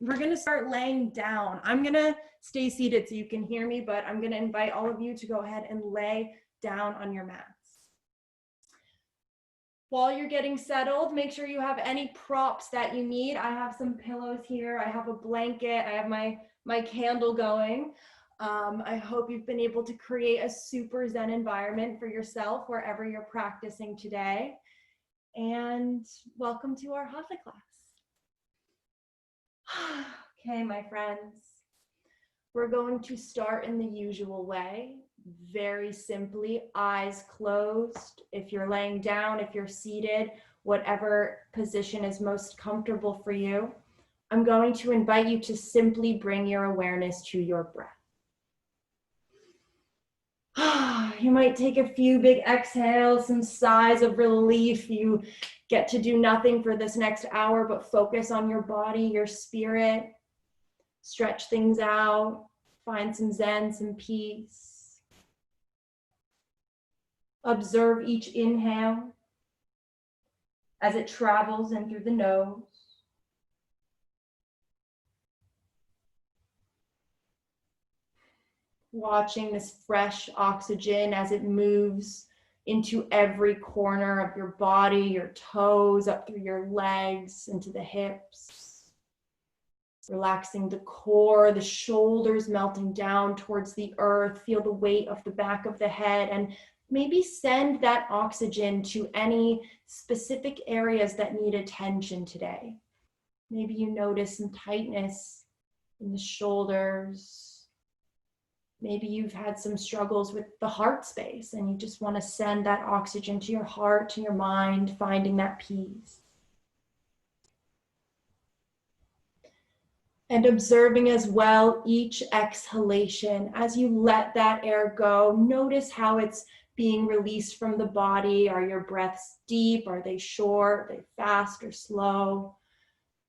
we're gonna start laying down. I'm gonna stay seated so you can hear me, but I'm gonna invite all of you to go ahead and lay down on your mats. While you're getting settled, make sure you have any props that you need. I have some pillows here. I have a blanket. I have my candle going. I hope you've been able to create a super zen environment for yourself wherever you're practicing today. And welcome to our Hatha class. Okay, my friends, we're going to start in the usual way. Very simply, eyes closed. If you're laying down, if you're seated, whatever position is most comfortable for you, I'm going to invite you to simply bring your awareness to your breath. You might take a few big exhales, some sighs of relief. You get to do nothing for this next hour, but focus on your body, your spirit, stretch things out, find some zen, some peace. Observe each inhale as it travels in through the nose. Watching this fresh oxygen as it moves into every corner of your body, your toes, up through your legs, into the hips. Relaxing the core, the shoulders melting down towards the earth. Feel the weight of the back of the head, and maybe send that oxygen to any specific areas that need attention today. Maybe you notice some tightness in the shoulders. Maybe you've had some struggles with the heart space and you just want to send that oxygen to your heart, to your mind, finding that peace. And observing as well each exhalation. As you let that air go, notice how it's being released from the body. Are your breaths deep? Are they short? Are they fast or slow?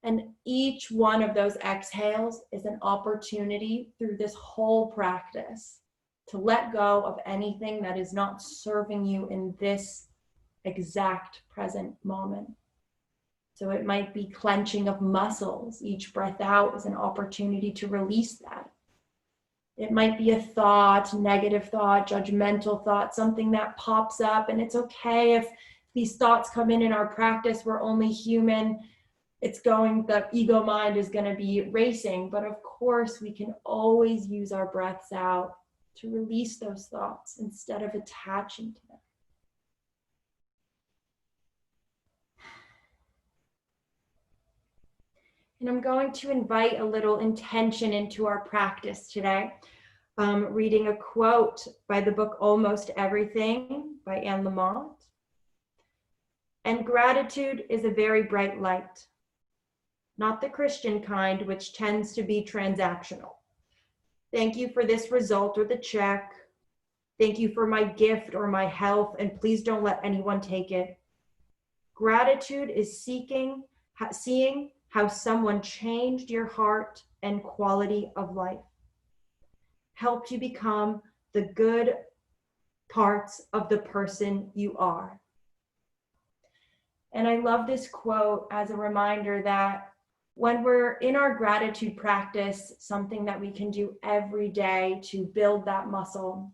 And each one of those exhales is an opportunity through this whole practice to let go of anything that is not serving you in this exact present moment. So it might be clenching of muscles. Each breath out is an opportunity to release that. It might be a thought, negative thought, judgmental thought, something that pops up. And it's okay if these thoughts come in our practice. We're only human. The ego mind is going to be racing. But of course, we can always use our breaths out to release those thoughts instead of attaching to them. And I'm going to invite a little intention into our practice today. Reading a quote by the book Almost Everything by Anne Lamott. And gratitude is a very bright light, not the Christian kind, which tends to be transactional. Thank you for this result or the check. Thank you for my gift or my health, and please don't let anyone take it. Gratitude is seeing how someone changed your heart and quality of life, helped you become the good parts of the person you are. And I love this quote as a reminder that when we're in our gratitude practice, something that we can do every day to build that muscle,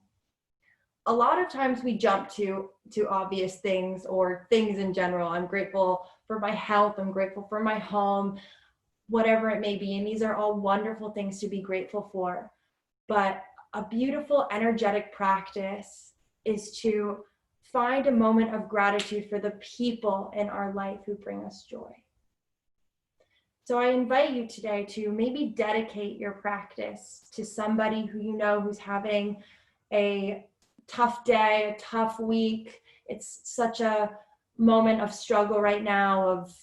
a lot of times we jump to obvious things or things in general. I'm grateful for my health. I'm grateful for my home, whatever it may be. And these are all wonderful things to be grateful for. But a beautiful energetic practice is to find a moment of gratitude for the people in our life who bring us joy. So I invite you today to maybe dedicate your practice to somebody who you know who's having a tough day, a tough week. It's such a moment of struggle right now, of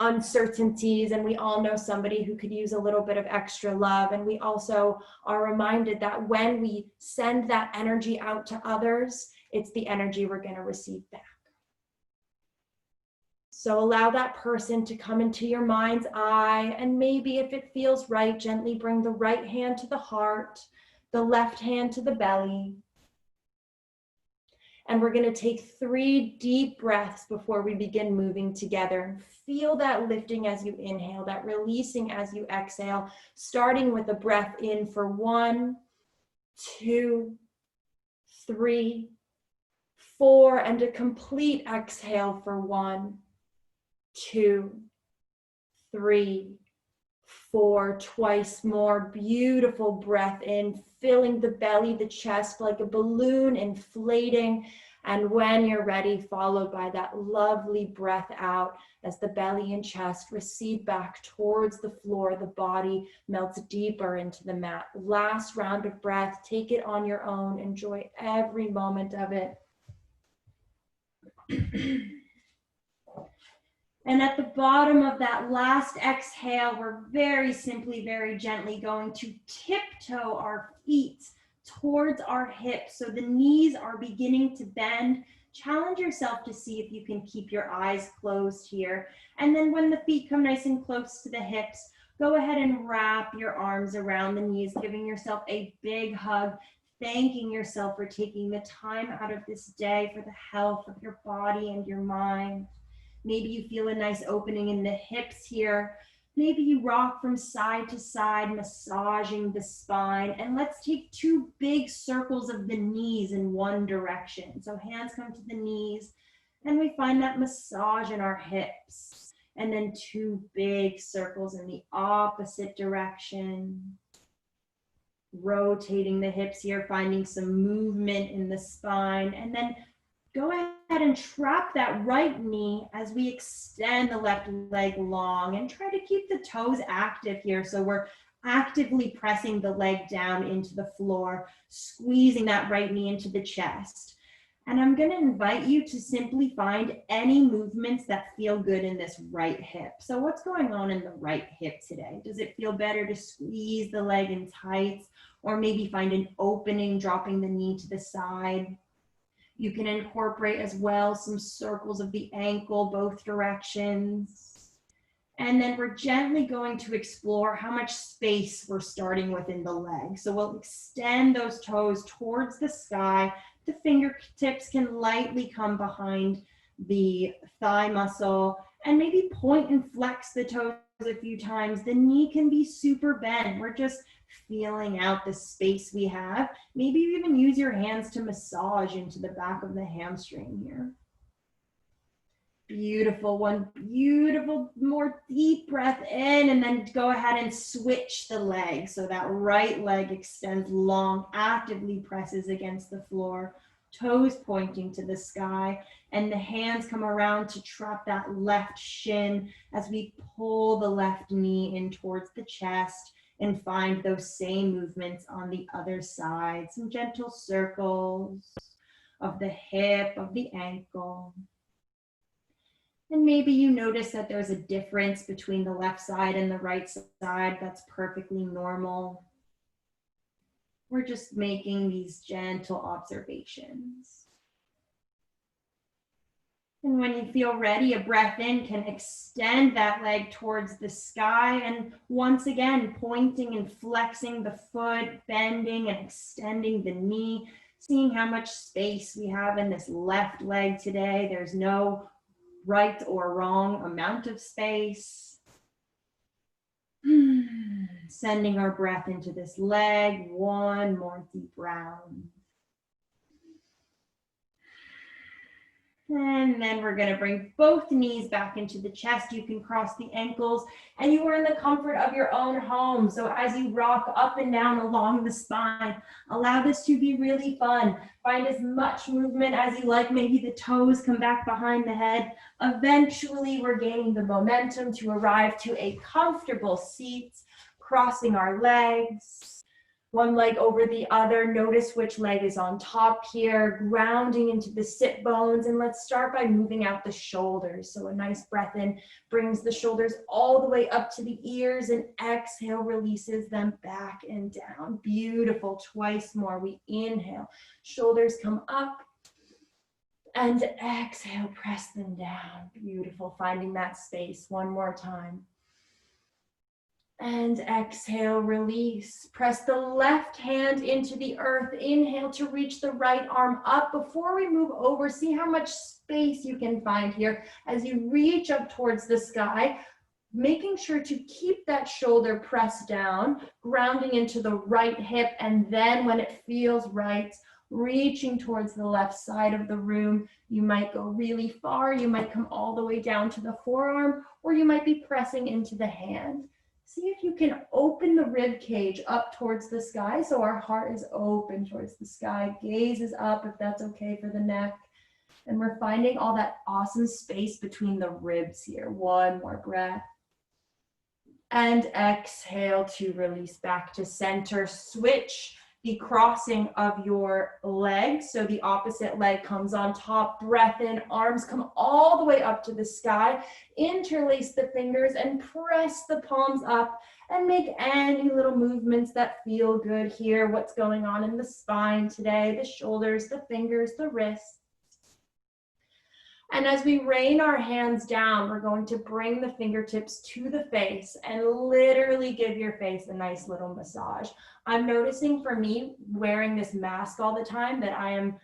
uncertainties, and we all know somebody who could use a little bit of extra love. And we also are reminded that when we send that energy out to others, it's the energy we're going to receive back. So allow that person to come into your mind's eye, and maybe if it feels right, gently bring the right hand to the heart, the left hand to the belly. And we're going to take 3 deep breaths before we begin moving together. Feel that lifting as you inhale, that releasing as you exhale, starting with a breath in for 1, 2, 3, 4, and a complete exhale for 1, 2, 3, 4, twice more. Beautiful breath in, filling the belly, the chest like a balloon, inflating. And when you're ready, followed by that lovely breath out as the belly and chest recede back towards the floor, the body melts deeper into the mat. Last round of breath, take it on your own, enjoy every moment of it. And at the bottom of that last exhale, we're very simply, very gently going to tiptoe our feet towards our hips. So the knees are beginning to bend. Challenge yourself to see if you can keep your eyes closed here. And then when the feet come nice and close to the hips, go ahead and wrap your arms around the knees, giving yourself a big hug, thanking yourself for taking the time out of this day for the health of your body and your mind. Maybe you feel a nice opening in the hips here. Maybe you rock from side to side, massaging the spine. And let's take 2 big circles of the knees in one direction. So hands come to the knees, and we find that massage in our hips. And then 2 big circles in the opposite direction. Rotating the hips here, finding some movement in the spine. And then go ahead and trap that right knee as we extend the left leg long, and try to keep the toes active here. So we're actively pressing the leg down into the floor, squeezing that right knee into the chest. And I'm going to invite you to simply find any movements that feel good in this right hip. So what's going on in the right hip today? Does it feel better to squeeze the leg in tights, or maybe find an opening, dropping the knee to the side? You can incorporate as well some circles of the ankle, both directions. And then we're gently going to explore how much space we're starting with in the leg. So we'll extend those toes towards the sky. The fingertips can lightly come behind the thigh muscle, and maybe point and flex the toes a few times. The knee can be super bent. We're just feeling out the space we have. Maybe you even use your hands to massage into the back of the hamstring here. Beautiful. One beautiful, more deep breath in, and then go ahead and switch the leg. So that right leg extends long, actively presses against the floor, toes pointing to the sky, and the hands come around to trap that left shin as we pull the left knee in towards the chest, and find those same movements on the other side. Some gentle circles of the hip, of the ankle. And maybe you notice that there's a difference between the left side and the right side. That's perfectly normal. We're just making these gentle observations. And when you feel ready, a breath in can extend that leg towards the sky. And once again, pointing and flexing the foot, bending and extending the knee, seeing how much space we have in this left leg today. There's no right or wrong amount of space. Sending our breath into this leg. One more deep round. And then we're going to bring both knees back into the chest. You can cross the ankles, and you are in the comfort of your own home. So as you rock up and down along the spine, allow this to be really fun. Find as much movement as you like. Maybe the toes come back behind the head. Eventually, we're gaining the momentum to arrive to a comfortable seat, crossing our legs. One leg over the other. Notice which leg is on top here, grounding into the sit bones. And let's start by moving out the shoulders. So a nice breath in brings the shoulders all the way up to the ears, and exhale releases them back and down. Beautiful. Twice more. We inhale, shoulders come up, and exhale, press them down. Beautiful. Finding that space one more time. And exhale, release. Press the left hand into the earth. Inhale to reach the right arm up. Before we move over, see how much space you can find here as you reach up towards the sky, making sure to keep that shoulder pressed down, grounding into the right hip, and then when it feels right, reaching towards the left side of the room. You might go really far, you might come all the way down to the forearm, or you might be pressing into the hand. See if you can open the rib cage up towards the sky so our heart is open towards the sky. Gaze is up if that's okay for the neck. And we're finding all that awesome space between the ribs here. One more breath. And exhale to release back to center. Switch the crossing of your legs. So the opposite leg comes on top. Breath in, arms come all the way up to the sky. Interlace the fingers and press the palms up and make any little movements that feel good here. What's going on in the spine today, the shoulders, the fingers, the wrists. And as we rain our hands down, we're going to bring the fingertips to the face and literally give your face a nice little massage. I'm noticing for me, wearing this mask all the time, that I am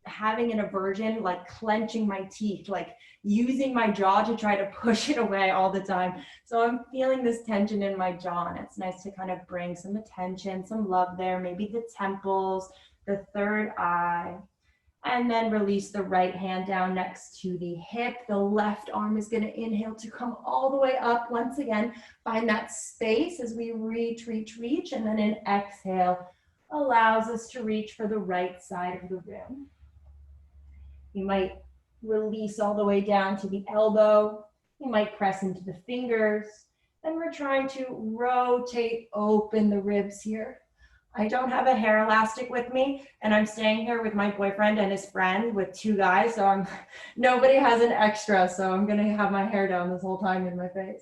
having an aversion, like clenching my teeth, like using my jaw to try to push it away all the time. So I'm feeling this tension in my jaw, and it's nice to kind of bring some attention, some love there, maybe the temples, the third eye. And then release the right hand down next to the hip. The left arm is going to inhale to come all the way up. Once again, find that space as we reach, reach, reach. And then an exhale allows us to reach for the right side of the room. You might release all the way down to the elbow. You might press into the fingers. And we're trying to rotate open the ribs here. I don't have a hair elastic with me, and I'm staying here with my boyfriend and his friend with two guys, so nobody has an extra, so I'm gonna have my hair down this whole time in my face.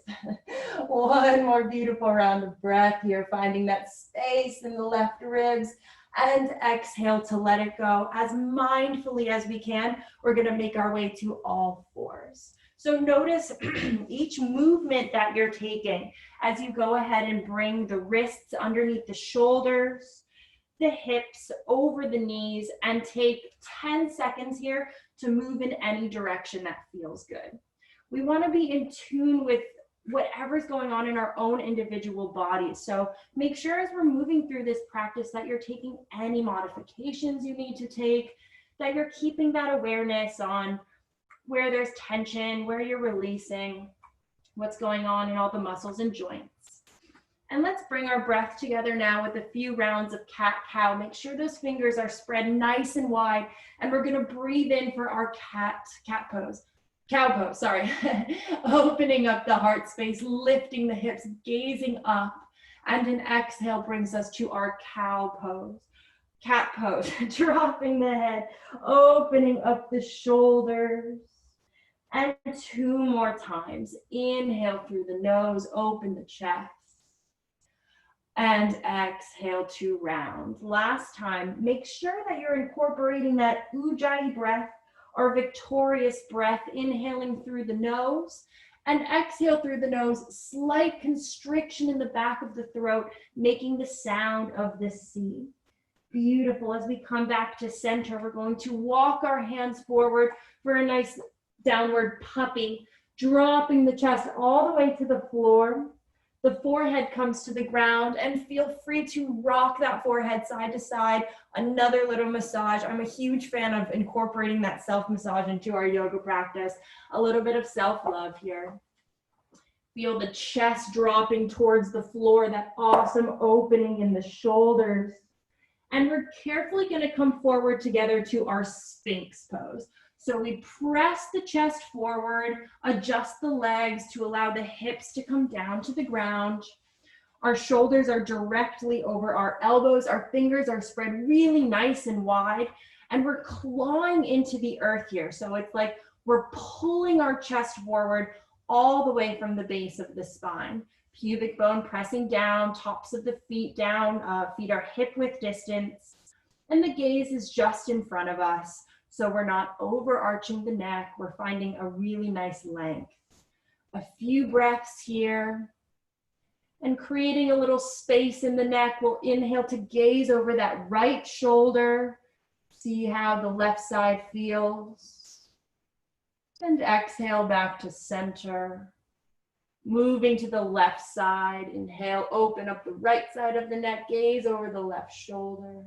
One more beautiful round of breath here, finding that space in the left ribs, and exhale to let it go. As mindfully as we can, we're gonna make our way to all fours. So notice each movement that you're taking as you go ahead and bring the wrists underneath the shoulders, the hips over the knees, and take 10 seconds here to move in any direction that feels good. We want to be in tune with whatever's going on in our own individual bodies. So make sure as we're moving through this practice that you're taking any modifications you need to take, that you're keeping that awareness on where there's tension, where you're releasing, what's going on in all the muscles and joints. And let's bring our breath together now with a few rounds of cat-cow. Make sure those fingers are spread nice and wide, and we're gonna breathe in for our cow pose, sorry. Opening up the heart space, lifting the hips, gazing up, and an exhale brings us to our cow pose. Cat pose, dropping the head, opening up the shoulders. And two more times. Inhale through the nose, open the chest. And exhale to round. Last time, make sure that you're incorporating that Ujjayi breath or victorious breath, inhaling through the nose and exhale through the nose, slight constriction in the back of the throat, making the sound of the sea. Beautiful. As we come back to center, we're going to walk our hands forward for a nice downward puppy, dropping the chest all the way to the floor. The forehead comes to the ground, and feel free to rock that forehead side to side. Another little massage. I'm a huge fan of incorporating that self-massage into our yoga practice. A little bit of self-love here. Feel the chest dropping towards the floor, that awesome opening in the shoulders. And we're carefully going to come forward together to our Sphinx pose. So we press the chest forward, adjust the legs to allow the hips to come down to the ground. Our shoulders are directly over our elbows. Our fingers are spread really nice and wide, and we're clawing into the earth here. So it's like we're pulling our chest forward all the way from the base of the spine. Pubic bone pressing down, tops of the feet down, feet are hip width distance, and the gaze is just in front of us. So we're not overarching the neck. We're finding a really nice length. A few breaths here. And creating a little space in the neck, we'll inhale to gaze over that right shoulder. See how the left side feels. And exhale back to center. Moving to the left side, inhale, open up the right side of the neck, gaze over the left shoulder.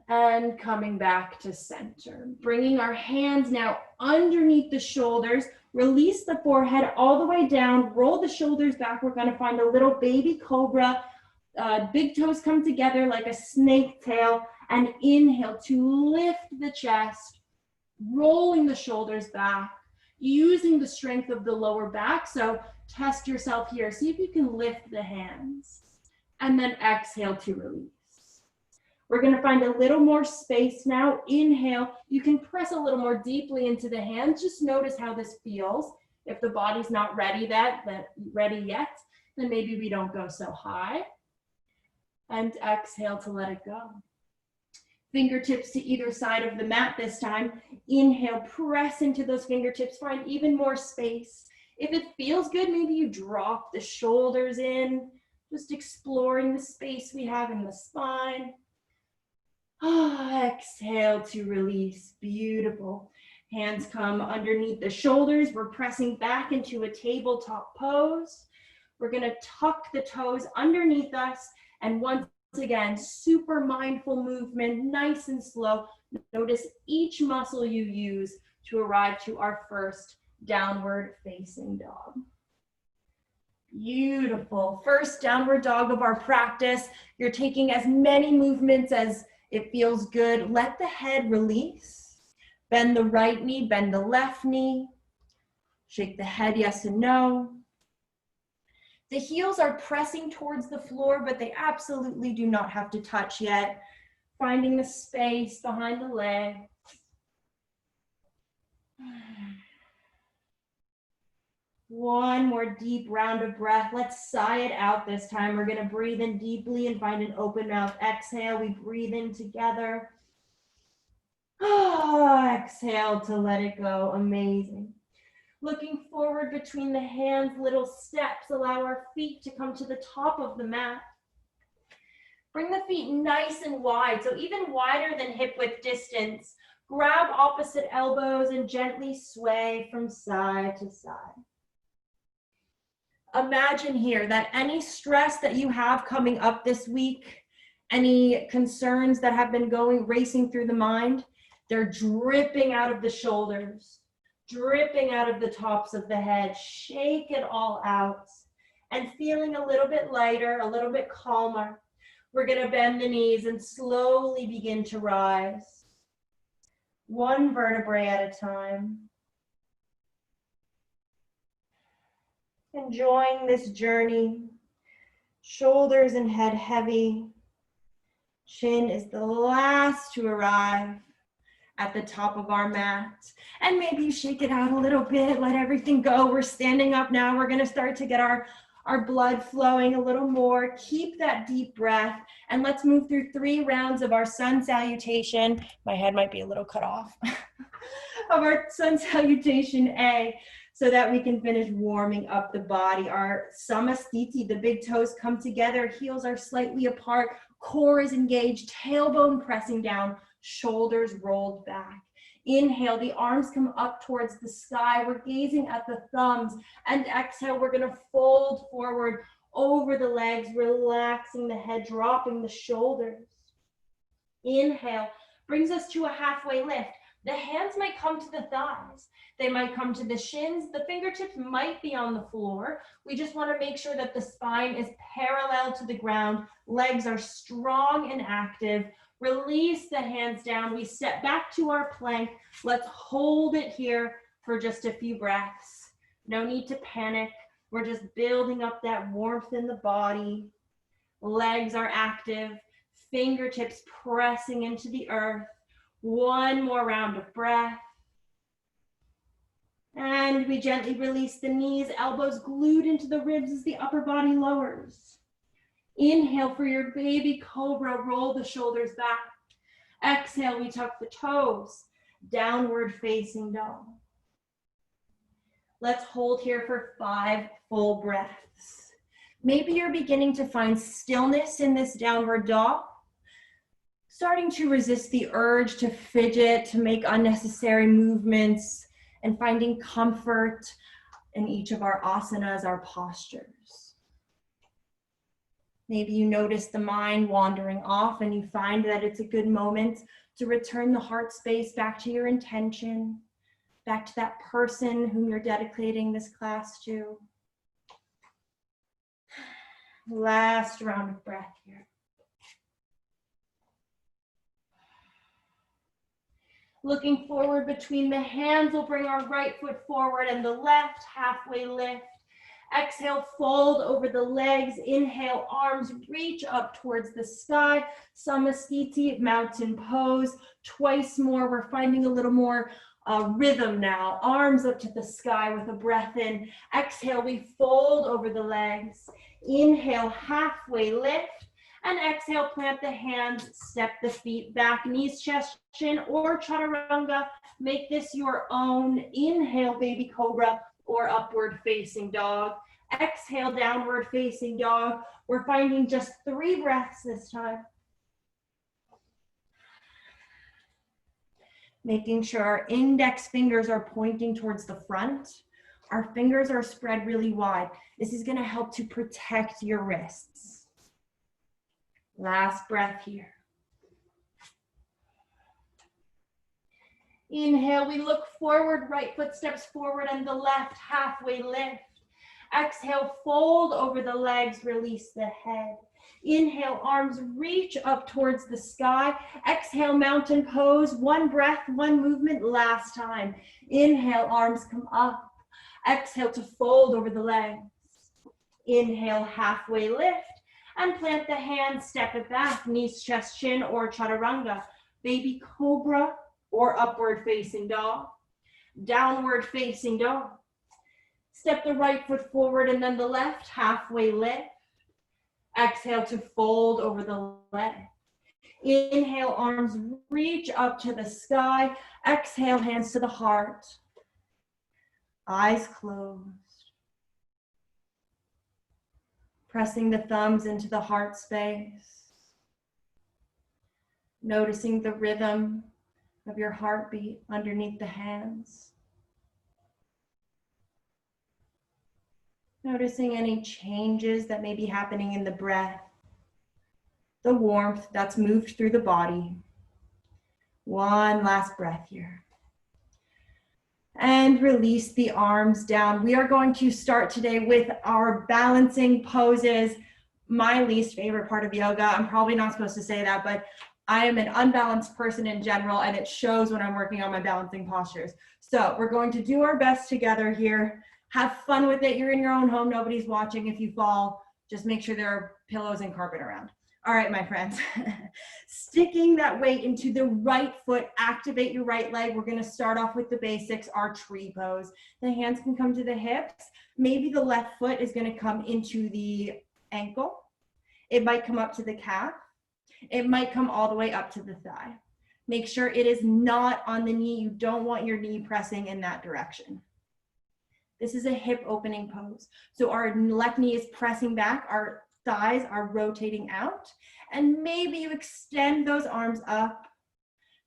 And coming back to center. Bringing our hands now underneath the shoulders. Release the forehead all the way down. Roll the shoulders back. We're going to find a little baby cobra. Big toes come together like a snake tail. And inhale to lift the chest. Rolling the shoulders back. Using the strength of the lower back. So test yourself here. See if you can lift the hands. And then exhale to release. We're going to find a little more space now. Inhale. You can press a little more deeply into the hands. Just notice how this feels. If the body's not ready yet, then maybe we don't go so high. And exhale to let it go. Fingertips to either side of the mat this time. Inhale, press into those fingertips. Find even more space. If it feels good, maybe you drop the shoulders in. Just exploring the space we have in the spine. Exhale to release. Beautiful. Hands come underneath the shoulders. We're pressing back into a tabletop pose. We're going to tuck the toes underneath us. And once again, super mindful movement, nice and slow. Notice each muscle you use to arrive to our first downward facing dog. Beautiful. First downward dog of our practice. You're taking as many movements as it feels good. Let the head release. Bend the right knee, bend the left knee. Shake the head, yes and no. The heels are pressing towards the floor, but they absolutely do not have to touch yet. Finding the space behind the leg. One more deep round of breath. Let's sigh it out this time. We're going to breathe in deeply and find an open mouth. Exhale, we breathe in together. Exhale to let it go. Amazing. Looking forward between the hands, little steps. Allow our feet to come to the top of the mat. Bring the feet nice and wide, so even wider than hip width distance. Grab opposite elbows and gently sway from side to side. Imagine here that any stress that you have coming up this week, any concerns that have been racing through the mind, they're dripping out of the shoulders, dripping out of the tops of the head. Shake it all out and feeling a little bit lighter, a little bit calmer. We're going to bend the knees and slowly begin to rise. One vertebrae at a time. Enjoying this journey. Shoulders and head heavy. Chin is the last to arrive at the top of our mat. And maybe you shake it out a little bit, let everything go. We're standing up now. We're going to start to get our blood flowing a little more. Keep that deep breath. And let's move through 3 rounds of our sun salutation. My head might be a little cut off. Of our sun salutation A, so that we can finish warming up the body. Our samasthiti, the big toes come together, heels are slightly apart, core is engaged, tailbone pressing down, shoulders rolled back. Inhale, the arms come up towards the sky. We're gazing at the thumbs. And exhale, we're going to fold forward over the legs, relaxing the head, dropping the shoulders. Inhale, brings us to a halfway lift. The hands might come to the thighs. They might come to the shins. The fingertips might be on the floor. We just want to make sure that the spine is parallel to the ground. Legs are strong and active. Release the hands down. We step back to our plank. Let's hold it here for just a few breaths. No need to panic. We're just building up that warmth in the body. Legs are active. Fingertips pressing into the earth. One more round of breath. And we gently release the knees, elbows glued into the ribs as the upper body lowers. Inhale for your baby cobra, roll the shoulders back. Exhale, we tuck the toes, downward facing dog. Let's hold here for 5 full breaths. Maybe you're beginning to find stillness in this downward dog, starting to resist the urge to fidget, to make unnecessary movements, and finding comfort in each of our asanas, our postures. Maybe you notice the mind wandering off and you find that it's a good moment to return the heart space back to your intention, back to that person whom you're dedicating this class to. Last round of breath here. Looking forward between the hands, we'll bring our right foot forward and the left, halfway lift. Exhale, fold over the legs. Inhale, arms reach up towards the sky. Samasthiti, mountain pose. Twice more, we're finding a little more rhythm now. Arms up to the sky with a breath in. Exhale, we fold over the legs. Inhale, halfway lift. And exhale, plant the hands, step the feet back, knees, chest, chin, or chaturanga. Make this your own. Inhale, baby cobra, or upward facing dog. Exhale, downward facing dog. We're finding just 3 breaths this time. Making sure our index fingers are pointing towards the front. Our fingers are spread really wide. This is going to help to protect your wrists. Last breath here. Inhale, we look forward, right foot steps forward and the left, halfway lift. Exhale, fold over the legs, release the head. Inhale, arms reach up towards the sky. Exhale, mountain pose. 1 breath, 1 movement, last time. Inhale, arms come up. Exhale to fold over the legs. Inhale, halfway lift. And plant the hands, step it back, knees, chest, chin, or chaturanga. Baby cobra or upward facing dog. Downward facing dog. Step the right foot forward and then the left, halfway lift. Exhale to fold over the leg. Inhale, arms reach up to the sky. Exhale, hands to the heart. Eyes closed. Pressing the thumbs into the heart space. Noticing the rhythm of your heartbeat underneath the hands. Noticing any changes that may be happening in the breath. The warmth that's moved through the body. 1 last breath here. And release the arms down. We are going to start today with our balancing poses. My least favorite part of yoga. I'm probably not supposed to say that, but I am an unbalanced person in general, and it shows when I'm working on my balancing postures. So we're going to do our best together here. Have fun with it. You're in your own home. Nobody's watching. If you fall, just make sure there are pillows and carpet around. All right, my friends. Sticking that weight into the right foot, activate your right leg. We're gonna start off with the basics, our tree pose. The hands can come to the hips. Maybe the left foot is gonna come into the ankle. It might come up to the calf. It might come all the way up to the thigh. Make sure it is not on the knee. You don't want your knee pressing in that direction. This is a hip opening pose. So our left knee is pressing back, our thighs are rotating out, and maybe you extend those arms up.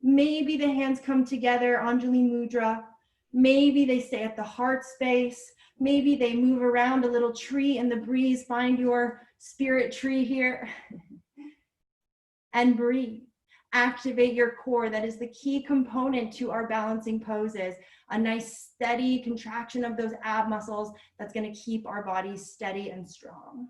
Maybe the hands come together, Anjali Mudra. Maybe they stay at the heart space. Maybe they move around a little tree in the breeze. Find your spirit tree here and breathe. Activate your core. That is the key component to our balancing poses. A nice steady contraction of those ab muscles that's going to keep our bodies steady and strong.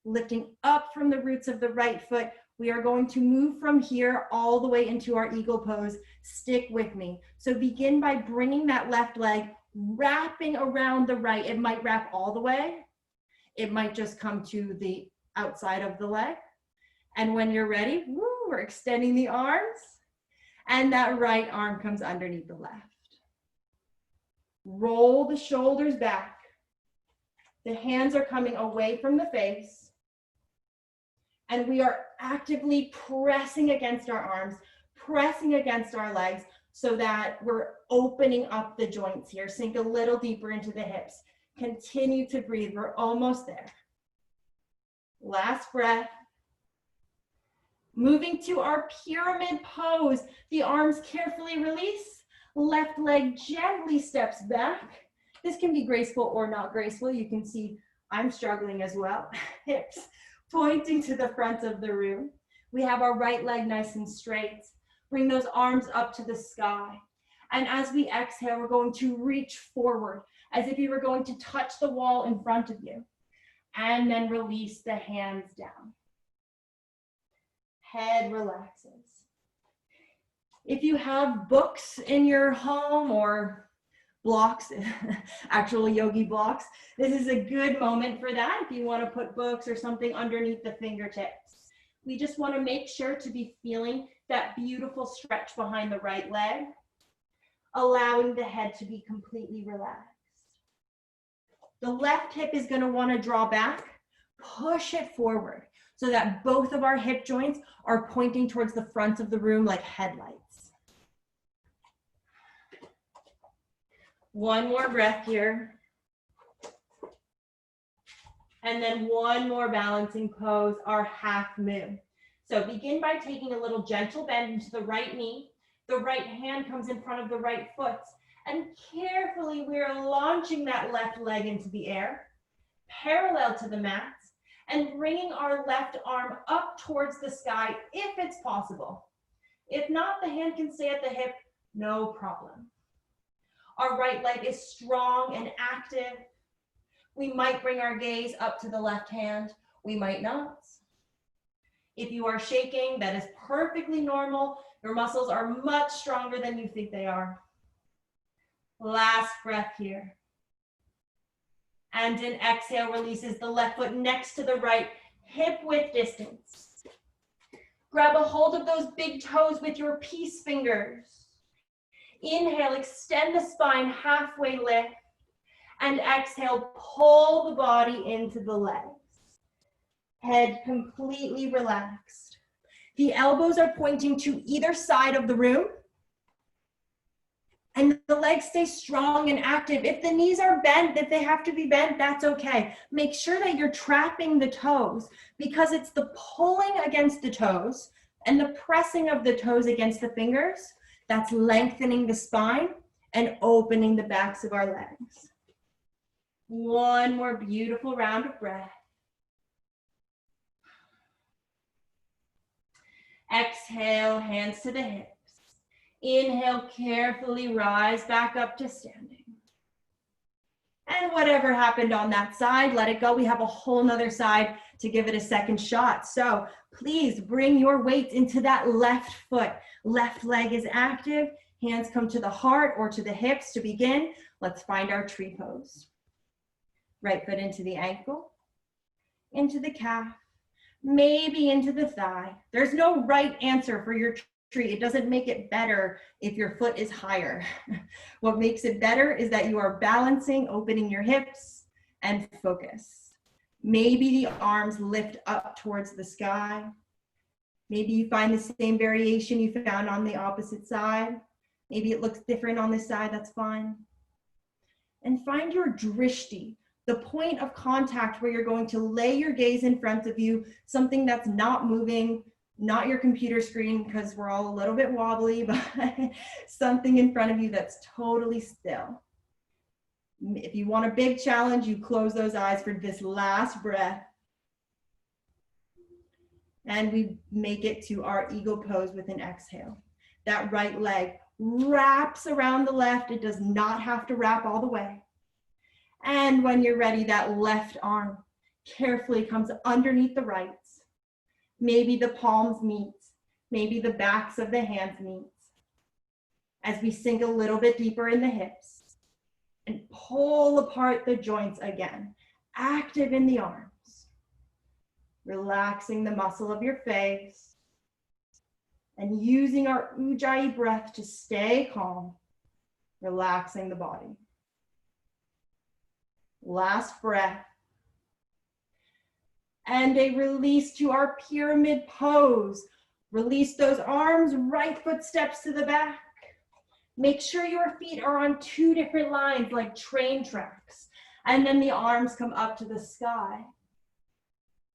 Lifting up from the roots of the right foot, we are going to move from here all the way into our eagle pose. Stick with me. So begin by bringing that left leg, wrapping around the right. It might wrap all the way. It might just come to the outside of the leg. And when you're ready, woo, we're extending the arms. And that right arm comes underneath the left. Roll the shoulders back. The hands are coming away from the face. And we are actively pressing against our arms, pressing against our legs, so that we're opening up the joints here. Sink a little deeper into the hips. Continue to breathe. We're almost there. Last breath. Moving to our pyramid pose. The arms carefully release. Left leg gently steps back. This can be graceful or not graceful. You can see I'm struggling as well. Hips pointing to the front of the room. We have our right leg nice and straight. Bring those arms up to the sky. And as we exhale, we're going to reach forward as if you were going to touch the wall in front of you. And then release the hands down. Head relaxes. If you have books in your home or blocks, actual yogi blocks, this is a good moment for that. If you want to put books or something underneath the fingertips. We just want to make sure to be feeling that beautiful stretch behind the right leg, allowing the head to be completely relaxed. The left hip is going to want to draw back, push it forward so that both of our hip joints are pointing towards the front of the room like headlights. One more breath here. And then one more balancing pose, our half moon. So begin by taking a little gentle bend into the right knee. The right hand comes in front of the right foot. And carefully we're launching that left leg into the air, parallel to the mat, and bringing our left arm up towards the sky if it's possible. If not, the hand can stay at the hip, no problem. Our right leg is strong and active. We might bring our gaze up to the left hand. We might not. If you are shaking, that is perfectly normal. Your muscles are much stronger than you think they are. Last breath here. And an exhale releases the left foot next to the right, hip width distance. Grab a hold of those big toes with your peace fingers. Inhale, extend the spine, halfway lift. And exhale, pull the body into the legs. Head completely relaxed. The elbows are pointing to either side of the room. And the legs stay strong and active. If the knees are bent, if they have to be bent, that's okay. Make sure that you're trapping the toes because it's the pulling against the toes and the pressing of the toes against the fingers that's lengthening the spine and opening the backs of our legs. One more beautiful round of breath. Exhale, hands to the hips. Inhale, carefully rise back up to standing. And whatever happened on that side, let it go. We have a whole nother side to give it a second shot. So please bring your weight into that left foot. Left leg is active. Hands come to the heart or to the hips to begin. Let's find our tree pose. Right foot into the ankle, into the calf, maybe into the thigh. There's no right answer for your tree. It doesn't make it better if your foot is higher. What makes it better is that you are balancing, opening your hips, and focus. Maybe the arms lift up towards the sky. Maybe you find the same variation you found on the opposite side. Maybe it looks different on this side, that's fine. And find your drishti, the point of contact where you're going to lay your gaze in front of you, something that's not moving, not your computer screen because we're all a little bit wobbly, but something in front of you that's totally still. If you want a big challenge, you close those eyes for this last breath. And we make it to our eagle pose with an exhale. That right leg wraps around the left. It does not have to wrap all the way. And when you're ready, that left arm carefully comes underneath the right. Maybe the palms meet. Maybe the backs of the hands meet. As we sink a little bit deeper in the hips and pull apart the joints again. Active in the arms. Relaxing the muscle of your face. And using our Ujjayi breath to stay calm. Relaxing the body. Last breath. And a release to our pyramid pose. Release those arms, right foot steps to the back. Make sure your feet are on 2 different lines like train tracks. And then the arms come up to the sky.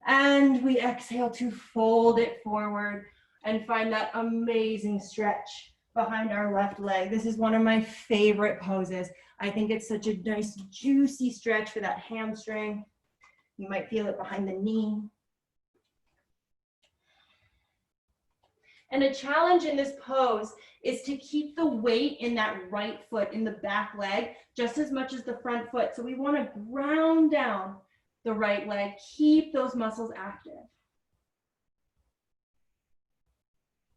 And we exhale to fold it forward and find that amazing stretch behind our left leg. This is one of my favorite poses. I think it's such a nice juicy stretch for that hamstring. You might feel it behind the knee. And a challenge in this pose is to keep the weight in that right foot, in the back leg, just as much as the front foot. So we want to ground down the right leg, keep those muscles active.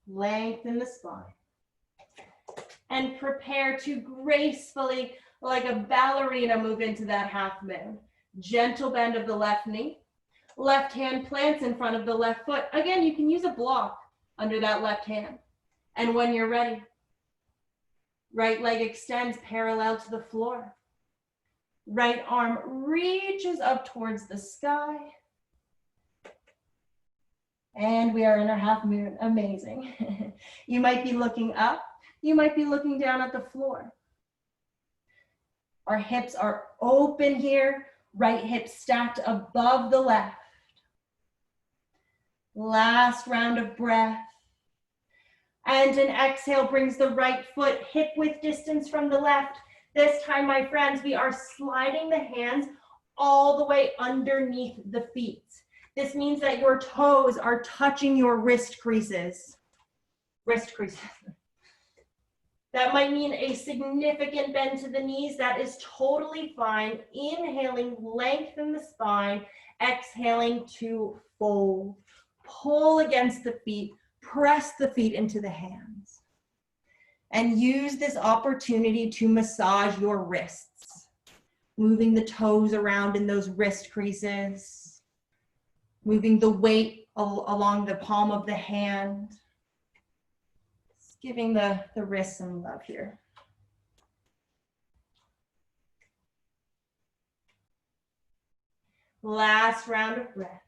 Lengthen the spine. And prepare to gracefully, like a ballerina, move into that half moon. Gentle bend of the left knee. Left hand plants in front of the left foot. Again, you can use a block under that left hand. And when you're ready, right leg extends parallel to the floor. Right arm reaches up towards the sky. And we are in our half moon. Amazing. You might be looking up. You might be looking down at the floor. Our hips are open here. Right hip stacked above the left. Last round of breath. And an exhale brings the right foot hip width distance from the left. This time, my friends, we are sliding the hands all the way underneath the feet. This means that your toes are touching your wrist creases. Wrist creases. That might mean a significant bend to the knees. That is totally fine. Inhaling, lengthen the spine. Exhaling to fold. Pull against the feet. Press the feet into the hands. And use this opportunity to massage your wrists. Moving the toes around in those wrist creases. Moving the weight along the palm of the hand. Just giving the wrist some love here. Last round of breath.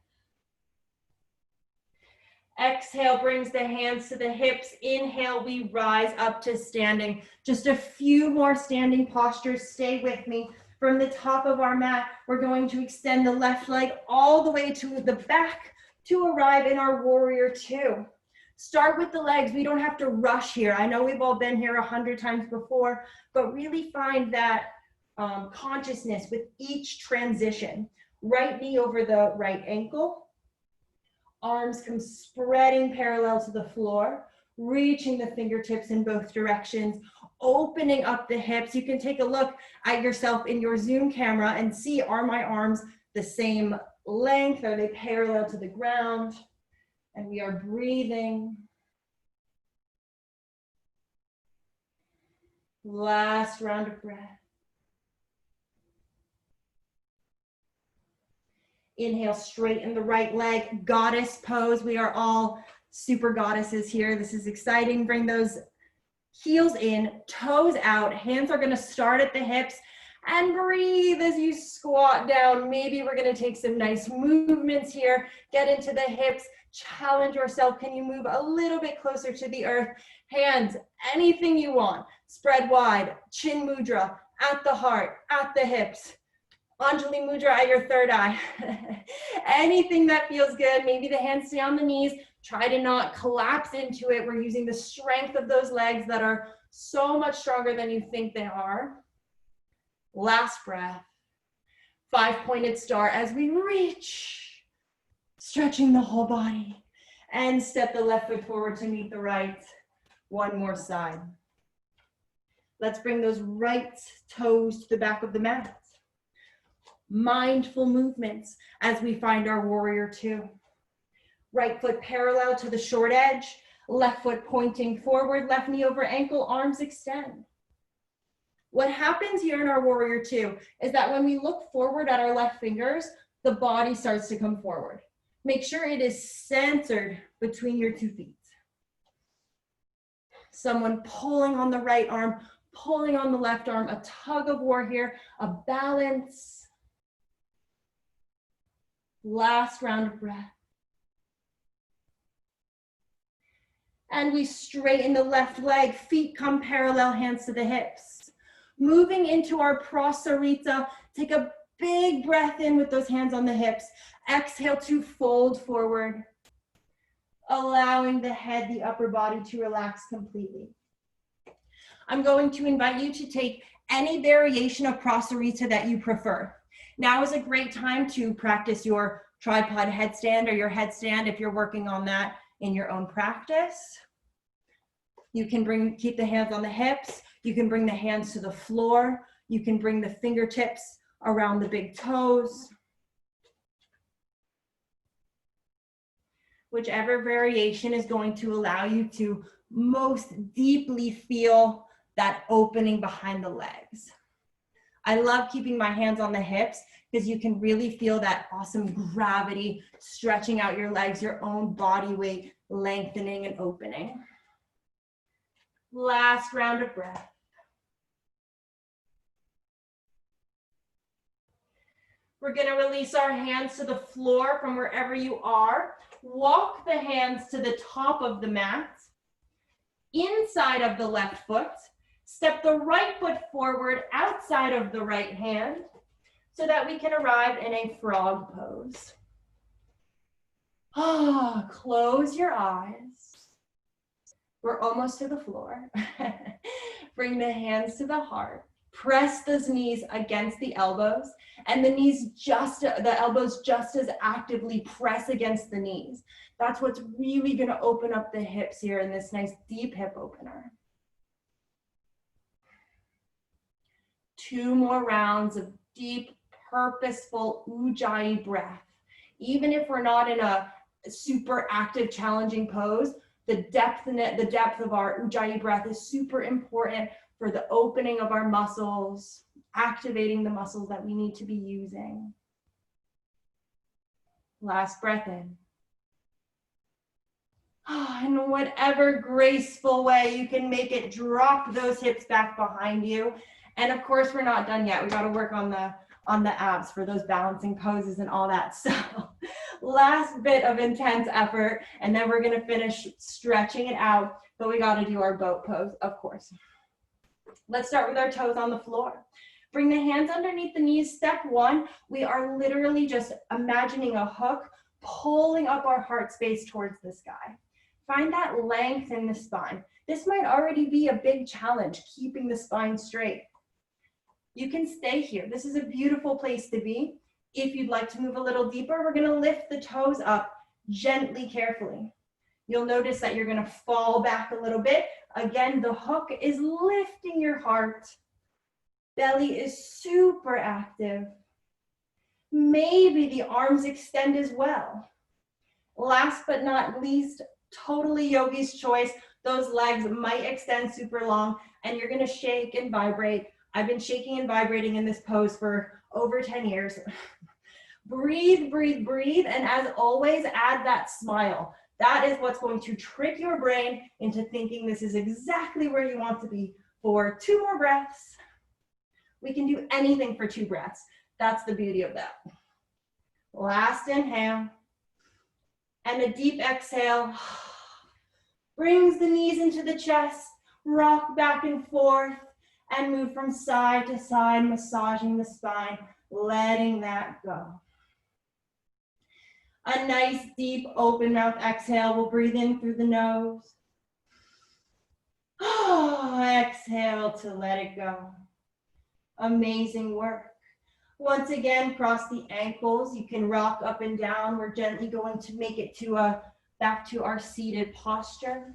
Exhale brings the hands to the hips. Inhale, we rise up to standing. Just a few more standing postures. Stay with me. From the top of our mat, we're going to extend the left leg all the way to the back to arrive in our warrior 2. Start with the legs. We don't have to rush here. I know we've all been here 100 times before, but really find that consciousness with each transition. Right knee over the right ankle. Arms come spreading parallel to the floor, reaching the fingertips in both directions, opening up the hips. You can take a look at yourself in your Zoom camera and see, are my arms the same length? Are they parallel to the ground? And we are breathing. Last round of breath. Inhale, straighten the right leg, goddess pose. We are all super goddesses here. This is exciting. Bring those heels in, toes out. Hands are going to start at the hips and breathe as you squat down. Maybe we're going to take some nice movements here. Get into the hips, challenge yourself. Can you move a little bit closer to the earth? Hands, anything you want. Spread wide, chin mudra, at the heart, at the hips. Anjali Mudra at your third eye. Anything that feels good. Maybe the hands stay on the knees. Try to not collapse into it. We're using the strength of those legs that are so much stronger than you think they are. Last breath. 5-pointed star as we reach. Stretching the whole body. And step the left foot forward to meet the right. One more side. Let's bring those right toes to the back of the mat. Mindful movements as we find our warrior 2. Right foot parallel to the short edge, left foot pointing forward, left knee over ankle, arms extend. What happens here in our warrior 2 is that when we look forward at our left fingers, the body starts to come forward. Make sure it is centered between your 2 feet. Someone pulling on the right arm, pulling on the left arm, a tug of war here, a balance. Last round of breath. And we straighten the left leg, feet come parallel, hands to the hips. Moving into our prasarita, take a big breath in with those hands on the hips. Exhale to fold forward, allowing the head, the upper body to relax completely. I'm going to invite you to take any variation of prasarita that you prefer. Now is a great time to practice your tripod headstand or your headstand if you're working on that in your own practice. You can keep the hands on the hips. You can bring the hands to the floor. You can bring the fingertips around the big toes. Whichever variation is going to allow you to most deeply feel that opening behind the legs. I love keeping my hands on the hips because you can really feel that awesome gravity stretching out your legs, your own body weight lengthening and opening. Last round of breath. We're going to release our hands to the floor from wherever you are. Walk the hands to the top of the mat, inside of the left foot. Step the right foot forward outside of the right hand so that we can arrive in a frog pose. Close your eyes. We're almost to the floor. Bring the hands to the heart. Press those knees against the elbows, and the elbows just as actively press against the knees. That's what's really going to open up the hips here in this nice deep hip opener. 2 more rounds of deep, purposeful Ujjayi breath. Even if we're not in a super active, challenging pose, the depth of our Ujjayi breath is super important for the opening of our muscles, activating the muscles that we need to be using. Last breath in. In whatever graceful way you can make it, drop those hips back behind you. And of course, we're not done yet. We got to work on the abs for those balancing poses and all that. So last bit of intense effort, and then we're going to finish stretching it out. But we got to do our boat pose, of course. Let's start with our toes on the floor. Bring the hands underneath the knees. Step 1, we are literally just imagining a hook pulling up our heart space towards the sky. Find that length in the spine. This might already be a big challenge, keeping the spine straight. You can stay here. This is a beautiful place to be. If you'd like to move a little deeper, we're going to lift the toes up gently, carefully. You'll notice that you're going to fall back a little bit. Again, the hook is lifting your heart. Belly is super active. Maybe the arms extend as well. Last but not least, totally yogi's choice. Those legs might extend super long, and you're going to shake and vibrate. I've been shaking and vibrating in this pose for over 10 years. Breathe, breathe, breathe, and as always, add that smile. That is what's going to trick your brain into thinking this is exactly where you want to be for 2 more breaths. We can do anything for 2 breaths. That's the beauty of that. Last inhale. And a deep exhale. Brings the knees into the chest. Rock back and forth. And move from side to side, massaging the spine, letting that go. A nice deep open mouth exhale. We'll breathe in through the nose. Exhale to let it go. Amazing work. Once again, cross the ankles. You can rock up and down. We're gently going to make it to back to our seated posture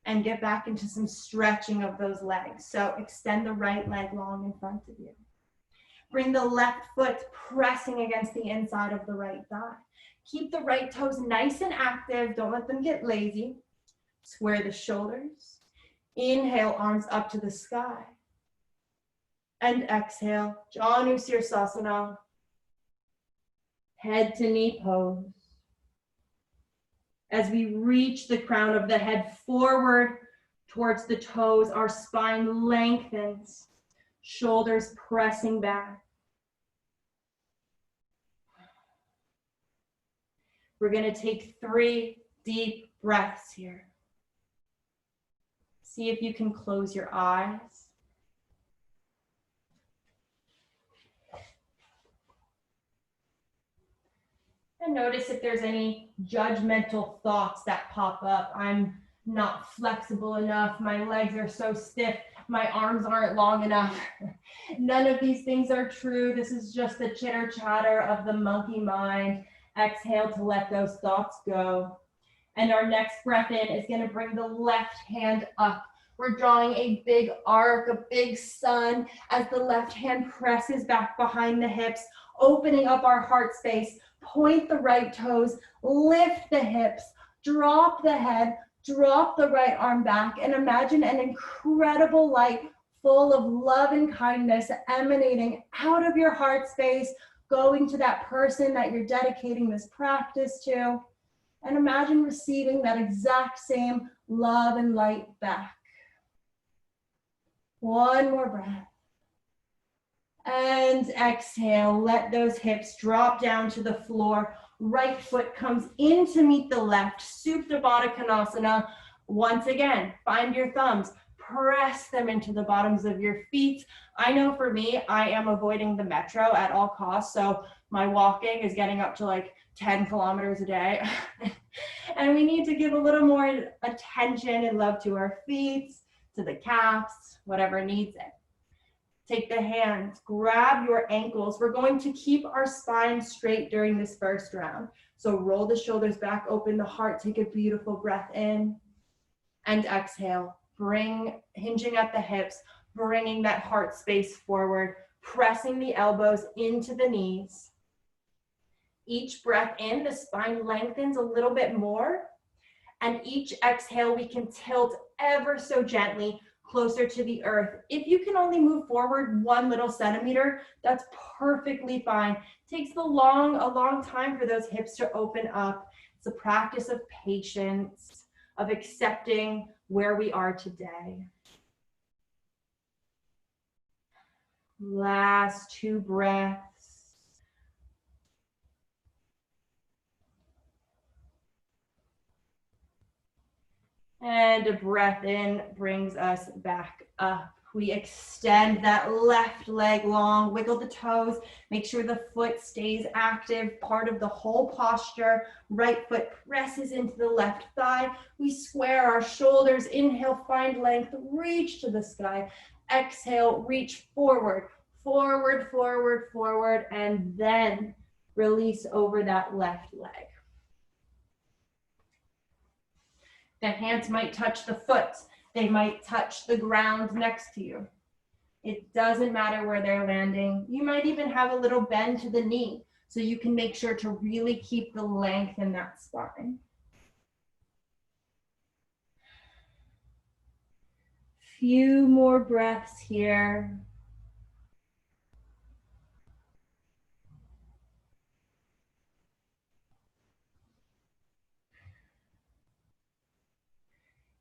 and get back into some stretching of those legs. So extend the right leg long in front of you. Bring the left foot pressing against the inside of the right thigh. Keep the right toes nice and active. Don't let them get lazy. Square the shoulders. Inhale, arms up to the sky. And exhale, Janu Sirsasana. Head to knee pose. As we reach the crown of the head forward towards the toes, our spine lengthens, shoulders pressing back. We're going to take 3 deep breaths here. See if you can close your eyes. And notice if there's any judgmental thoughts that pop up. I'm not flexible enough. My legs are so stiff. My arms aren't long enough. None of these things are true. This is just the chitter chatter of the monkey mind. Exhale to let those thoughts go. And our next breath in is going to bring the left hand up. We're drawing a big arc, a big sun as the left hand presses back behind the hips, opening up our heart space. Point the right toes, lift the hips, drop the head, drop the right arm back, and imagine an incredible light full of love and kindness emanating out of your heart space, going to that person that you're dedicating this practice to. And imagine receiving that exact same love and light back. One more breath. And exhale, let those hips drop down to the floor. Right foot comes in to meet the left, Supta Baddha Konasana. Once again, find your thumbs, press them into the bottoms of your feet. I know for me, I am avoiding the metro at all costs, so my walking is getting up to like 10 kilometers a day. And we need to give a little more attention and love to our feet, to the calves, whatever needs it. Take the hands, grab your ankles. We're going to keep our spine straight during this first round. So roll the shoulders back, open the heart, take a beautiful breath in and exhale. Hinging at the hips, bringing that heart space forward, pressing the elbows into the knees. Each breath in, the spine lengthens a little bit more. And each exhale, we can tilt ever so gently closer to the earth. If you can only move forward 1 little centimeter, that's perfectly fine. It takes a long time for those hips to open up. It's a practice of patience, of accepting where we are today. Last 2 breaths. And a breath in brings us back up. We extend that left leg long, wiggle the toes, make sure the foot stays active, part of the whole posture. Right foot presses into the left thigh. We square our shoulders. Inhale, find length, reach to the sky. Exhale, reach forward, forward, forward, forward, and then release over that left leg. The hands might touch the foot. They might touch the ground next to you. It doesn't matter where they're landing. You might even have a little bend to the knee, so you can make sure to really keep the length in that spine. Few more breaths here.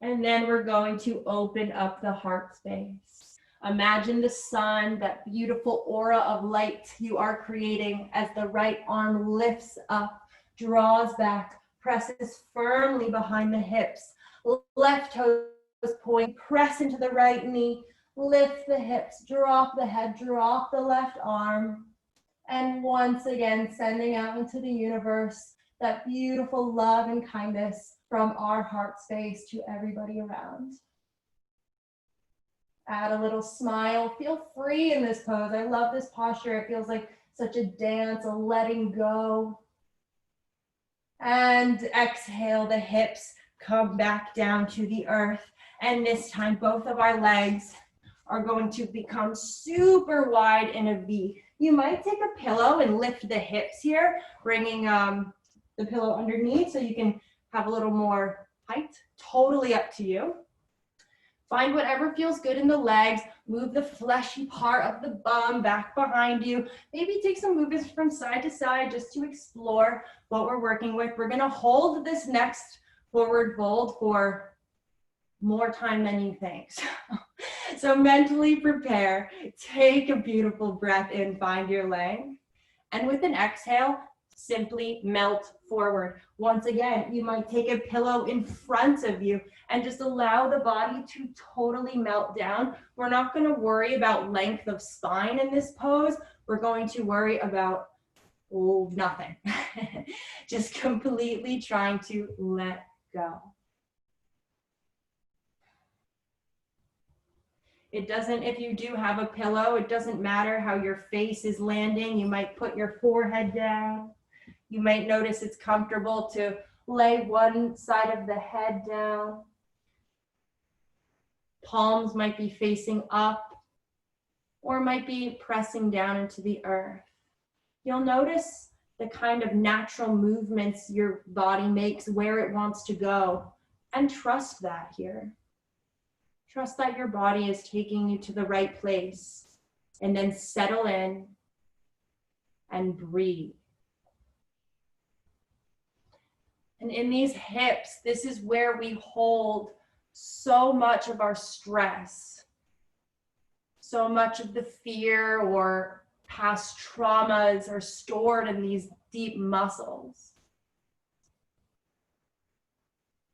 And then we're going to open up the heart space. Imagine the sun, that beautiful aura of light you are creating as the right arm lifts up, draws back, presses firmly behind the hips. Left toes point, press into the right knee, lift the hips, drop the head, drop the left arm. And once again, sending out into the universe that beautiful love and kindness from our heart space to everybody around. Add a little smile. Feel free in this pose. I love this posture. It feels like such a dance, a letting go. And exhale, the hips come back down to the earth. And this time, both of our legs are going to become super wide in a V. You might take a pillow and lift the hips here, bringing the pillow underneath so you can have a little more height. Totally up to you. Find whatever feels good in the legs. Move the fleshy part of the bum back behind you. Maybe take some movements from side to side just to explore what we're working with. We're gonna hold this next forward fold for more time than you think. So mentally prepare. Take a beautiful breath in, find your length. And with an exhale, simply melt forward. Once again, you might take a pillow in front of you and just allow the body to totally melt down. We're not going to worry about length of spine in this pose. We're going to worry about nothing. Just completely trying to let go. It doesn't, if you do have a pillow, it doesn't matter how your face is landing. You might put your forehead down. You might notice it's comfortable to lay one side of the head down. Palms might be facing up or might be pressing down into the earth. You'll notice the kind of natural movements your body makes, where it wants to go, and trust that here. Trust that your body is taking you to the right place, and then settle in and breathe. And in these hips, this is where we hold so much of our stress, so much of the fear or past traumas are stored in these deep muscles.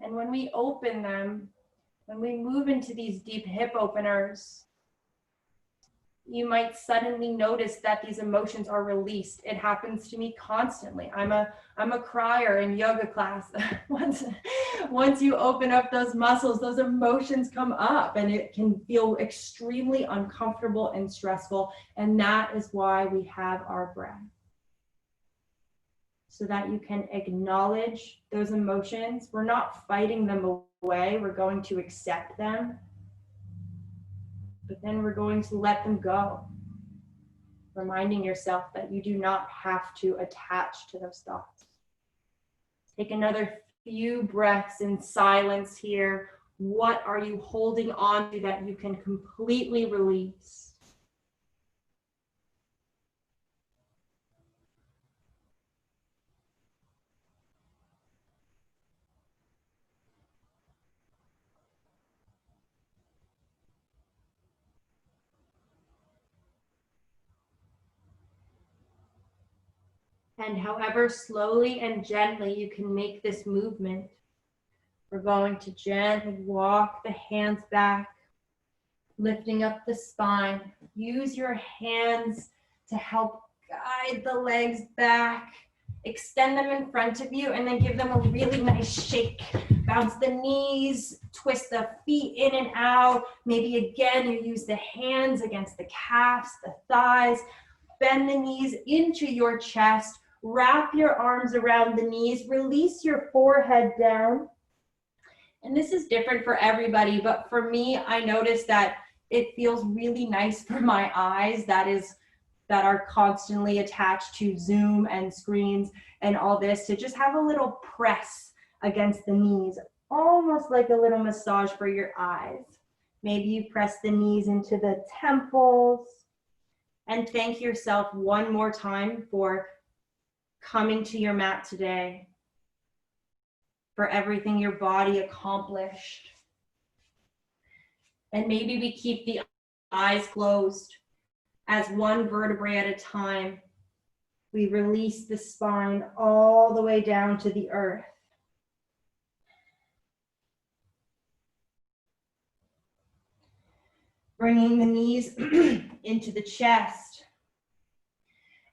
And when we open them, when we move into these deep hip openers, you might suddenly notice that these emotions are released. It happens to me constantly. I'm a crier in yoga class. Once you open up those muscles, those emotions come up and it can feel extremely uncomfortable and stressful. And that is why we have our breath. So that you can acknowledge those emotions. We're not fighting them away. We're going to accept them. But then we're going to let them go, reminding yourself that you do not have to attach to those thoughts. Take another few breaths in silence here. What are you holding on to that you can completely release? And however slowly and gently you can make this movement, we're going to gently walk the hands back, lifting up the spine. Use your hands to help guide the legs back. Extend them in front of you and then give them a really nice shake. Bounce the knees, twist the feet in and out. Maybe again, you use the hands against the calves, the thighs. Bend the knees into your chest. Wrap your arms around the knees. Release your forehead down. And this is different for everybody, but for me, I notice that it feels really nice for my eyes that are constantly attached to Zoom and screens and all this, to just have a little press against the knees, almost like a little massage for your eyes. Maybe you press the knees into the temples and thank yourself one more time for coming to your mat today, for everything your body accomplished. And maybe we keep the eyes closed as one vertebrae at a time. We release the spine all the way down to the earth. Bringing the knees into the chest.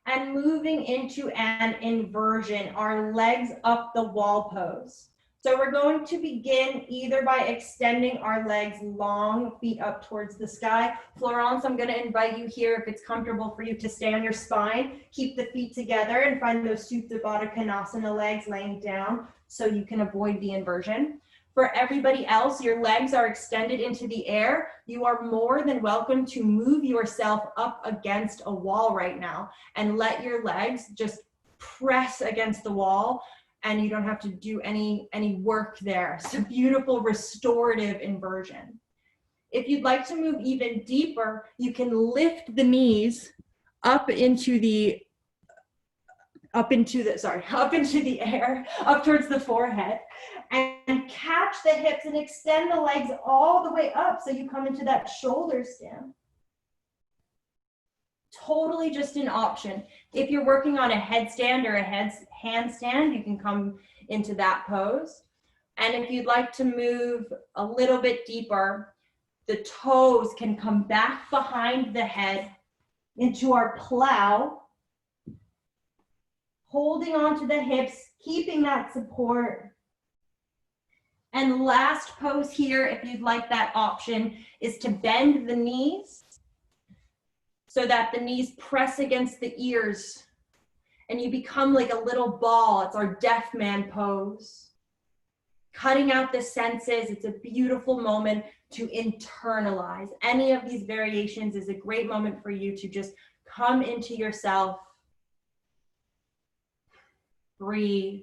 And moving into an inversion, our legs up the wall pose. So we're going to begin either by extending our legs long, feet up towards the sky. Florence, I'm going to invite you here, if it's comfortable for you, to stay on your spine. Keep the feet together and find those Supta Baddha Konasana legs laying down so you can avoid the inversion. For everybody else, your legs are extended into the air. You are more than welcome to move yourself up against a wall right now and let your legs just press against the wall, and you don't have to do any work there. It's a beautiful restorative inversion. If you'd like to move even deeper, you can lift the knees up into the air, up towards the forehead, and catch the hips and extend the legs all the way up so you come into that shoulder stand. totally just an option. If you're working on a headstand or a handstand, you can come into that pose. And if you'd like to move a little bit deeper, the toes can come back behind the head into our plow, holding onto the hips, keeping that support. And last pose here, if you'd like that option, is to bend the knees so that the knees press against the ears and you become like a little ball. It's our deaf man pose. Cutting out the senses, it's a beautiful moment to internalize. Any of these variations is a great moment for you to just come into yourself, breathe,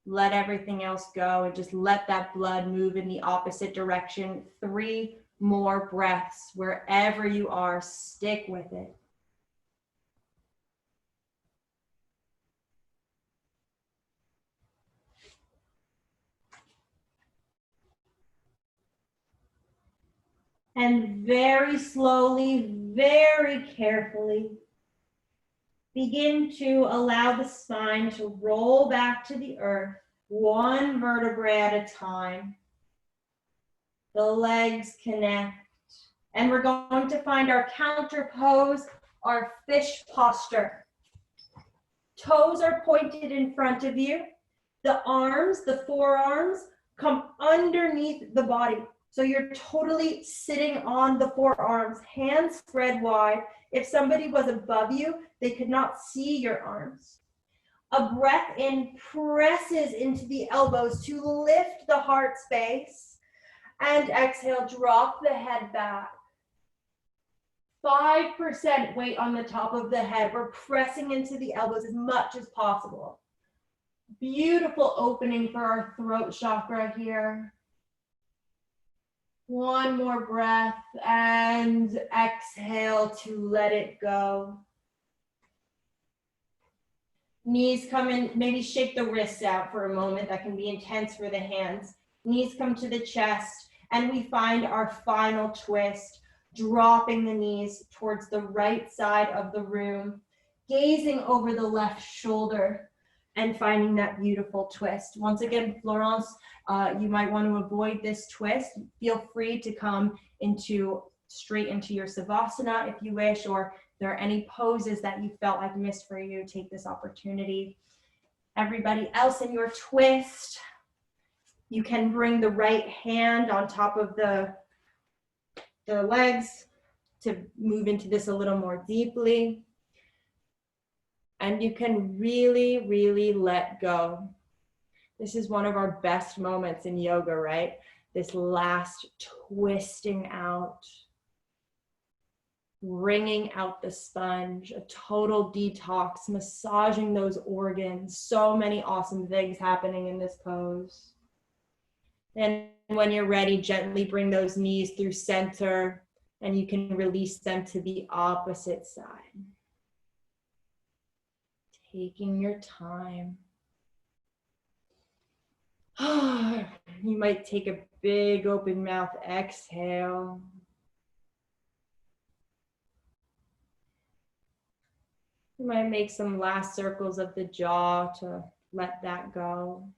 let everything else go, and just let that blood move in the opposite direction. 3 more breaths. Wherever you are, stick with it. And very slowly, very carefully, begin to allow the spine to roll back to the earth, 1 vertebrae at a time. The legs connect. And we're going to find our counter pose, our fish posture. Toes are pointed in front of you. The arms, the forearms, come underneath the body. So you're totally sitting on the forearms, hands spread wide. If somebody was above you, they could not see your arms. A breath in presses into the elbows to lift the heart space. And exhale, drop the head back. 5% weight on the top of the head. We're pressing into the elbows as much as possible. Beautiful opening for our throat chakra here. 1 more breath and exhale to let it go. Knees come in, maybe shake the wrists out for a moment. That can be intense for the hands. Knees come to the chest and we find our final twist, dropping the knees towards the right side of the room, gazing over the left shoulder and finding that beautiful twist. Once again, Florence, you might want to avoid this twist. Feel free to come straight into your Savasana if you wish, or if there are any poses that you felt I've missed for you, take this opportunity. Everybody else in your twist, you can bring the right hand on top of the legs to move into this a little more deeply. And you can really, really let go. This is one of our best moments in yoga, right? This last twisting out, wringing out the sponge, a total detox, massaging those organs. So many awesome things happening in this pose. And when you're ready, gently bring those knees through center and you can release them to the opposite side. Taking your time. You might take a big open mouth exhale. You might make some last circles of the jaw to let that go.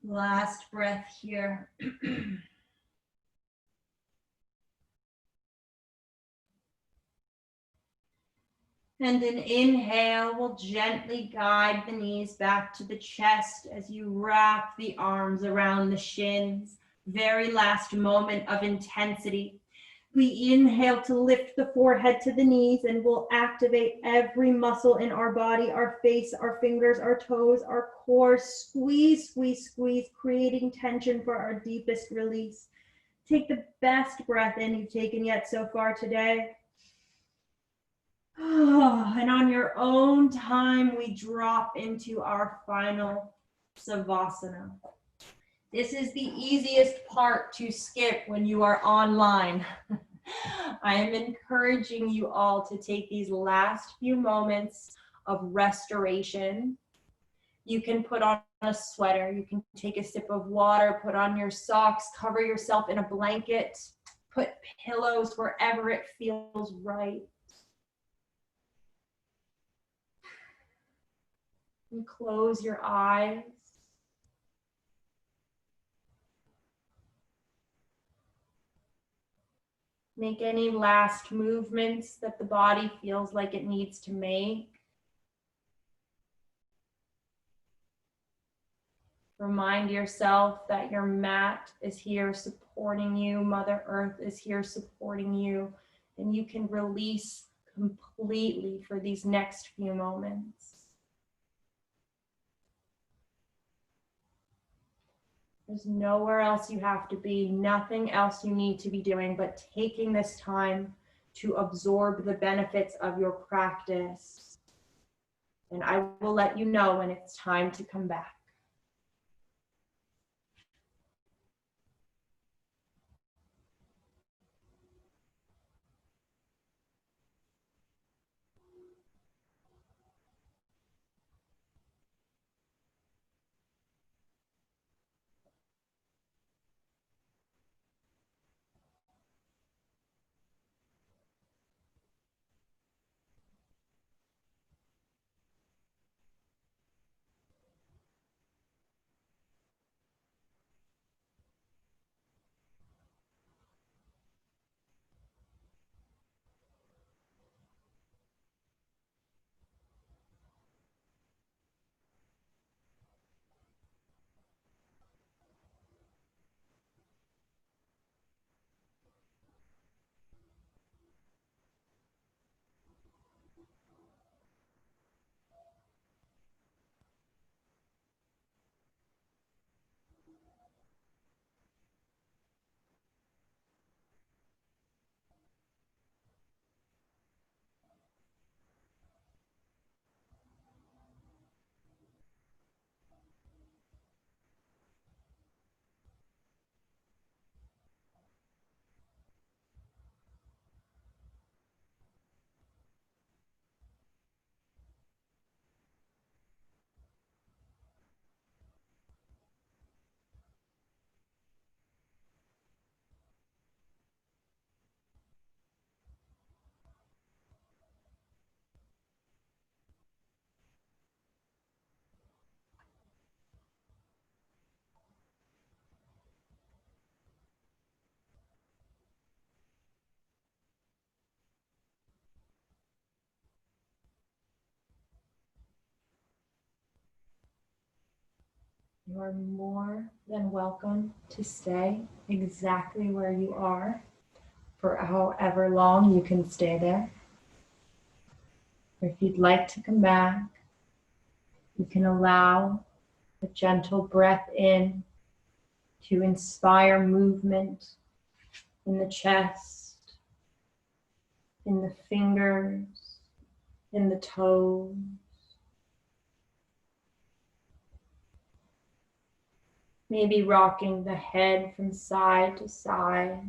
Last breath here. And an inhale will gently guide the knees back to the chest as you wrap the arms around the shins. Very last moment of intensity. We inhale to lift the forehead to the knees and we'll activate every muscle in our body, our face, our fingers, our toes, our core. Squeeze, squeeze, squeeze, creating tension for our deepest release. Take the best breath in you've taken yet so far today. And on your own time, we drop into our final Savasana. This is the easiest part to skip when you are online. I am encouraging you all to take these last few moments of restoration. You can put on a sweater, you can take a sip of water, put on your socks, cover yourself in a blanket, put pillows wherever it feels right. And close your eyes. Make any last movements that the body feels like it needs to make. Remind yourself that your mat is here supporting you, Mother Earth is here supporting you, and you can release completely for these next few moments. There's nowhere else you have to be, nothing else you need to be doing, but taking this time to absorb the benefits of your practice. And I will let you know when it's time to come back. You are more than welcome to stay exactly where you are for however long you can stay there. Or if you'd like to come back, you can allow a gentle breath in to inspire movement in the chest, in the fingers, in the toes. Maybe rocking the head from side to side.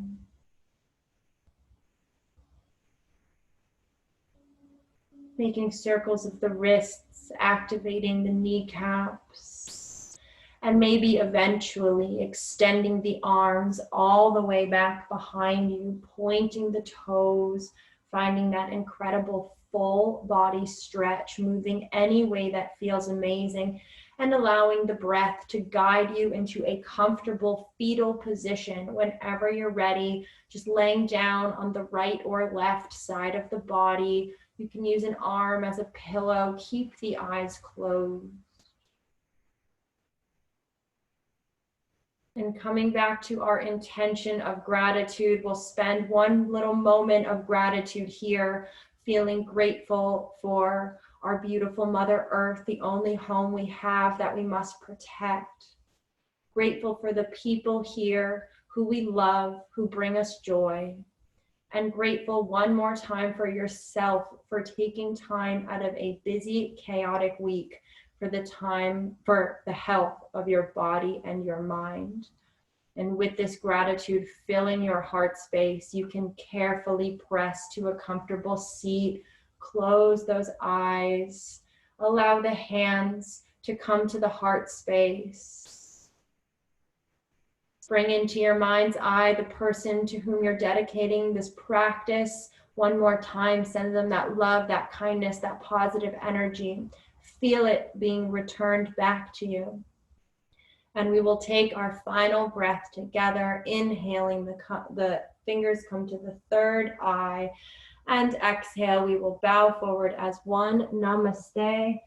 Making circles of the wrists, activating the kneecaps, and maybe eventually extending the arms all the way back behind you, pointing the toes, finding that incredible full body stretch, moving any way that feels amazing, and allowing the breath to guide you into a comfortable fetal position whenever you're ready, just laying down on the right or left side of the body. You can use an arm as a pillow. Keep the eyes closed. And coming back to our intention of gratitude, we'll spend one little moment of gratitude here, feeling grateful for our beautiful Mother Earth, the only home we have that we must protect. Grateful for the people here who we love, who bring us joy. And grateful one more time for yourself for taking time out of a busy, chaotic week for the health of your body and your mind. And with this gratitude filling your heart space, you can carefully press to a comfortable seat, close those eyes, Allow the hands to come to the heart space. Bring into your mind's eye the person to whom you're dedicating this practice. One more time, send them that love, that kindness, that positive energy. Feel it being returned back to you. And we will take our final breath together, inhaling, the fingers come to the third eye, and exhale, we will bow forward as one. Namaste.